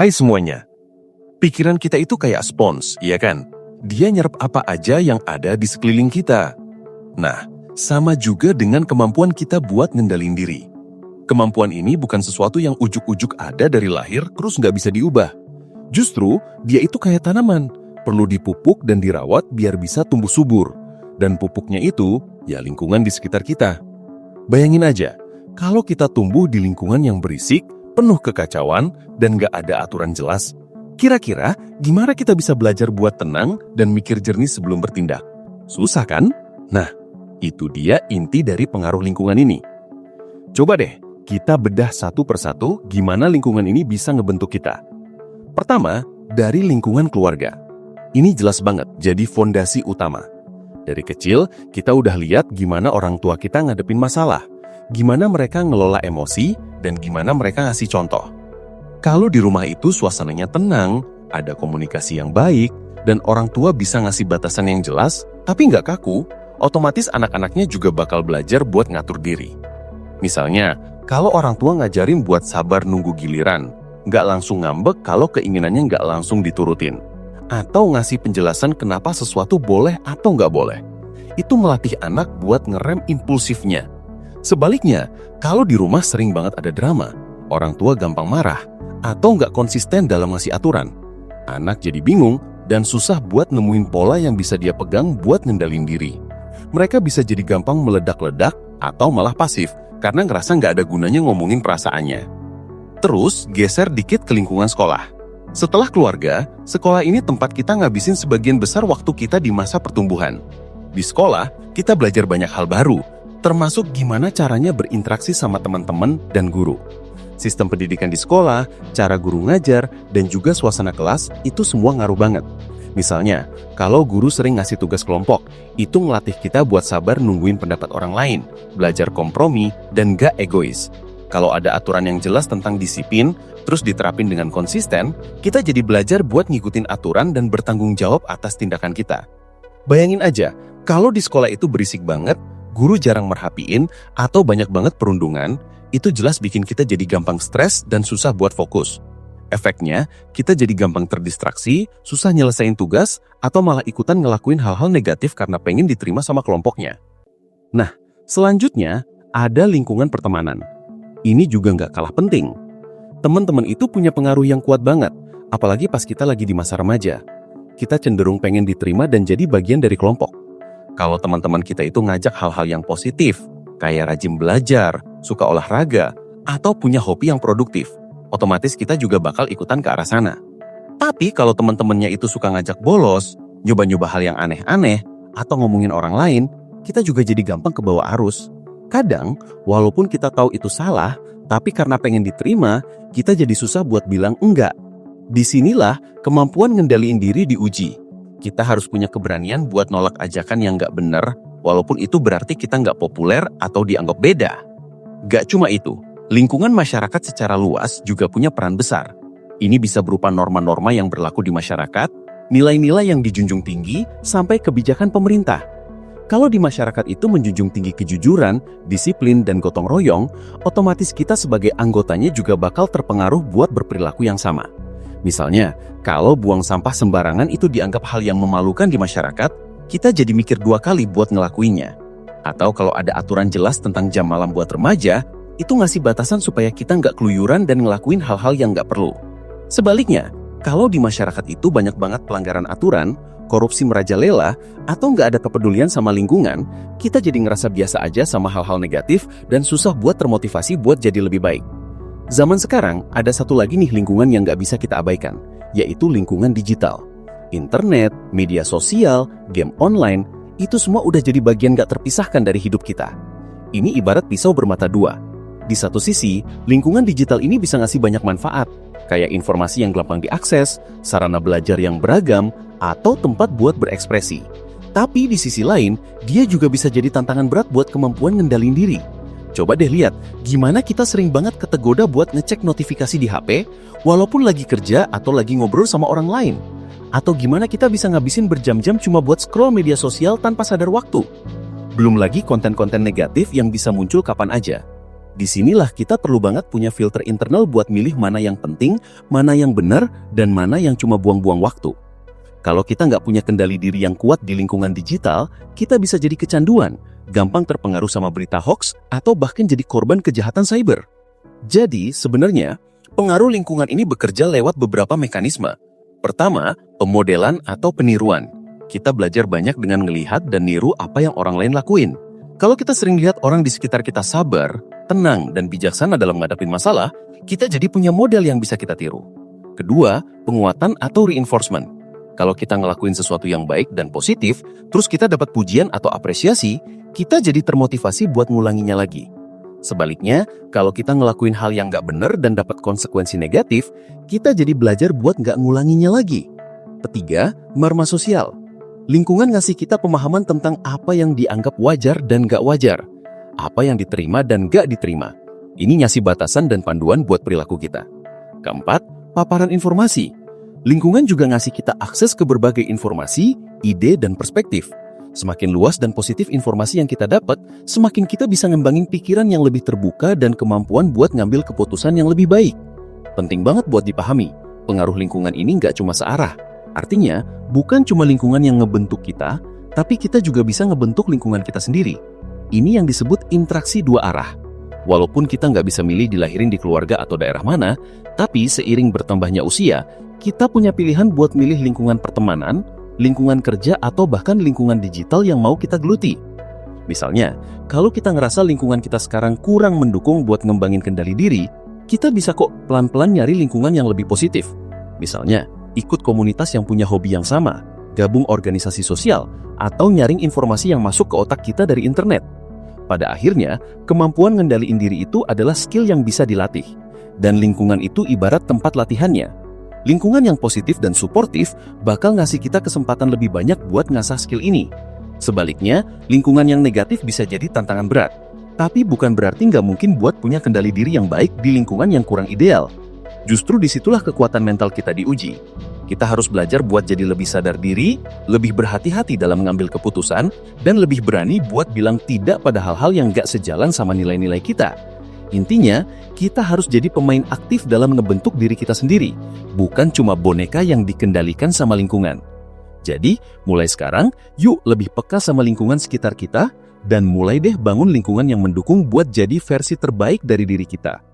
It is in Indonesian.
Hai semuanya. Pikiran kita itu kayak spons, iya kan? Dia nyerap apa aja yang ada di sekeliling kita. Nah, sama juga dengan kemampuan kita buat ngendalin diri. Kemampuan ini bukan sesuatu yang ujuk-ujuk ada dari lahir terus nggak bisa diubah. Justru, dia itu kayak tanaman, perlu dipupuk dan dirawat biar bisa tumbuh subur. Dan pupuknya itu, ya lingkungan di sekitar kita. Bayangin aja, kalau kita tumbuh di lingkungan yang berisik, penuh kekacauan, dan gak ada aturan jelas, kira-kira gimana kita bisa belajar buat tenang dan mikir jernih sebelum bertindak? Susah kan? Nah, itu dia inti dari pengaruh lingkungan ini. Coba deh, kita bedah satu persatu gimana lingkungan ini bisa ngebentuk kita. Pertama, dari lingkungan keluarga. Ini jelas banget jadi fondasi utama. Dari kecil, kita udah lihat gimana orang tua kita ngadepin masalah, gimana mereka ngelola emosi, dan gimana mereka ngasih contoh. Kalau di rumah itu suasananya tenang, ada komunikasi yang baik, dan orang tua bisa ngasih batasan yang jelas, tapi nggak kaku, otomatis anak-anaknya juga bakal belajar buat ngatur diri. Misalnya, kalau orang tua ngajarin buat sabar nunggu giliran, nggak langsung ngambek kalau keinginannya nggak langsung diturutin, atau ngasih penjelasan kenapa sesuatu boleh atau nggak boleh, itu melatih anak buat ngerem impulsifnya. Sebaliknya, kalau di rumah sering banget ada drama, orang tua gampang marah, atau nggak konsisten dalam ngasih aturan, anak jadi bingung dan susah buat nemuin pola yang bisa dia pegang buat ngendalin diri. Mereka bisa jadi gampang meledak-ledak atau malah pasif, karena ngerasa nggak ada gunanya ngomongin perasaannya. Terus, geser dikit ke lingkungan sekolah. Setelah keluarga, sekolah ini tempat kita ngabisin sebagian besar waktu kita di masa pertumbuhan. Di sekolah, kita belajar banyak hal baru, termasuk gimana caranya berinteraksi sama teman-teman dan guru. Sistem pendidikan di sekolah, cara guru ngajar, dan juga suasana kelas, itu semua ngaruh banget. Misalnya, kalau guru sering ngasih tugas kelompok, itu ngelatih kita buat sabar nungguin pendapat orang lain, belajar kompromi, dan gak egois. Kalau ada aturan yang jelas tentang disiplin, terus diterapin dengan konsisten, kita jadi belajar buat ngikutin aturan dan bertanggung jawab atas tindakan kita. Bayangin aja, kalau di sekolah itu berisik banget, guru jarang merhatiin, atau banyak banget perundungan, itu jelas bikin kita jadi gampang stres dan susah buat fokus. Efeknya, kita jadi gampang terdistraksi, susah nyelesain tugas, atau malah ikutan ngelakuin hal-hal negatif karena pengen diterima sama kelompoknya. Nah, selanjutnya, ada lingkungan pertemanan. Ini juga nggak kalah penting. Teman-teman itu punya pengaruh yang kuat banget, apalagi pas kita lagi di masa remaja. Kita cenderung pengen diterima dan jadi bagian dari kelompok. Kalau teman-teman kita itu ngajak hal-hal yang positif, kayak rajin belajar, suka olahraga, atau punya hobi yang produktif, otomatis kita juga bakal ikutan ke arah sana. Tapi kalau teman-temannya itu suka ngajak bolos, nyoba-nyoba hal yang aneh-aneh, atau ngomongin orang lain, kita juga jadi gampang kebawa arus. Kadang, walaupun kita tahu itu salah, tapi karena pengen diterima, kita jadi susah buat bilang enggak. Disinilah kemampuan ngendaliin diri diuji. Kita harus punya keberanian buat nolak ajakan yang nggak benar, walaupun itu berarti kita nggak populer atau dianggap beda. Gak cuma itu, lingkungan masyarakat secara luas juga punya peran besar. Ini bisa berupa norma-norma yang berlaku di masyarakat, nilai-nilai yang dijunjung tinggi, sampai kebijakan pemerintah. Kalau di masyarakat itu menjunjung tinggi kejujuran, disiplin, dan gotong royong, otomatis kita sebagai anggotanya juga bakal terpengaruh buat berperilaku yang sama. Misalnya, kalau buang sampah sembarangan itu dianggap hal yang memalukan di masyarakat, kita jadi mikir 2 kali buat ngelakuinnya. Atau kalau ada aturan jelas tentang jam malam buat remaja, itu ngasih batasan supaya kita nggak keluyuran dan ngelakuin hal-hal yang nggak perlu. Sebaliknya, kalau di masyarakat itu banyak banget pelanggaran aturan, korupsi merajalela, atau nggak ada kepedulian sama lingkungan, kita jadi ngerasa biasa aja sama hal-hal negatif dan susah buat termotivasi buat jadi lebih baik. Zaman sekarang, ada satu lagi nih lingkungan yang nggak bisa kita abaikan, yaitu lingkungan digital. Internet, media sosial, game online, itu semua udah jadi bagian gak terpisahkan dari hidup kita. Ini ibarat pisau bermata dua. Di satu sisi, lingkungan digital ini bisa ngasih banyak manfaat, kayak informasi yang gampang diakses, sarana belajar yang beragam, atau tempat buat berekspresi. Tapi di sisi lain, dia juga bisa jadi tantangan berat buat kemampuan ngendalin diri. Coba deh lihat, gimana kita sering banget ketegoda buat ngecek notifikasi di HP, walaupun lagi kerja atau lagi ngobrol sama orang lain. Atau gimana kita bisa ngabisin berjam-jam cuma buat scroll media sosial tanpa sadar waktu. Belum lagi konten-konten negatif yang bisa muncul kapan aja. Disinilah kita perlu banget punya filter internal buat milih mana yang penting, mana yang benar, dan mana yang cuma buang-buang waktu. Kalau kita nggak punya kendali diri yang kuat di lingkungan digital, kita bisa jadi kecanduan, gampang terpengaruh sama berita hoax, atau bahkan jadi korban kejahatan cyber. Jadi, sebenarnya, pengaruh lingkungan ini bekerja lewat beberapa mekanisme. Pertama, pemodelan atau peniruan. Kita belajar banyak dengan melihat dan niru apa yang orang lain lakuin. Kalau kita sering lihat orang di sekitar kita sabar, tenang, dan bijaksana dalam menghadapi masalah, kita jadi punya model yang bisa kita tiru. Kedua, penguatan atau reinforcement. Kalau kita ngelakuin sesuatu yang baik dan positif, terus kita dapat pujian atau apresiasi, kita jadi termotivasi buat ngulanginya lagi. Sebaliknya, kalau kita ngelakuin hal yang nggak benar dan dapat konsekuensi negatif, kita jadi belajar buat nggak ngulanginya lagi. Ketiga, norma sosial. Lingkungan ngasih kita pemahaman tentang apa yang dianggap wajar dan nggak wajar, apa yang diterima dan nggak diterima. Ini ngasih batasan dan panduan buat perilaku kita. Keempat, paparan informasi. Lingkungan juga ngasih kita akses ke berbagai informasi, ide, dan perspektif. Semakin luas dan positif informasi yang kita dapat, semakin kita bisa ngembangin pikiran yang lebih terbuka dan kemampuan buat ngambil keputusan yang lebih baik. Penting banget buat dipahami, pengaruh lingkungan ini nggak cuma searah. Artinya, bukan cuma lingkungan yang ngebentuk kita, tapi kita juga bisa ngebentuk lingkungan kita sendiri. Ini yang disebut interaksi dua arah. Walaupun kita nggak bisa milih dilahirin di keluarga atau daerah mana, tapi seiring bertambahnya usia, kita punya pilihan buat milih lingkungan pertemanan, lingkungan kerja, atau bahkan lingkungan digital yang mau kita geluti. Misalnya, kalau kita ngerasa lingkungan kita sekarang kurang mendukung buat ngembangin kendali diri, kita bisa kok pelan-pelan nyari lingkungan yang lebih positif. Misalnya, ikut komunitas yang punya hobi yang sama, gabung organisasi sosial, atau nyaring informasi yang masuk ke otak kita dari internet. Pada akhirnya, kemampuan ngendaliin diri itu adalah skill yang bisa dilatih. Dan lingkungan itu ibarat tempat latihannya. Lingkungan yang positif dan suportif bakal ngasih kita kesempatan lebih banyak buat ngasah skill ini. Sebaliknya, lingkungan yang negatif bisa jadi tantangan berat. Tapi bukan berarti nggak mungkin buat punya kendali diri yang baik di lingkungan yang kurang ideal. Justru disitulah kekuatan mental kita diuji. Kita harus belajar buat jadi lebih sadar diri, lebih berhati-hati dalam mengambil keputusan, dan lebih berani buat bilang tidak pada hal-hal yang gak sejalan sama nilai-nilai kita. Intinya, kita harus jadi pemain aktif dalam ngebentuk diri kita sendiri, bukan cuma boneka yang dikendalikan sama lingkungan. Jadi, mulai sekarang, yuk lebih peka sama lingkungan sekitar kita, dan mulai deh bangun lingkungan yang mendukung buat jadi versi terbaik dari diri kita.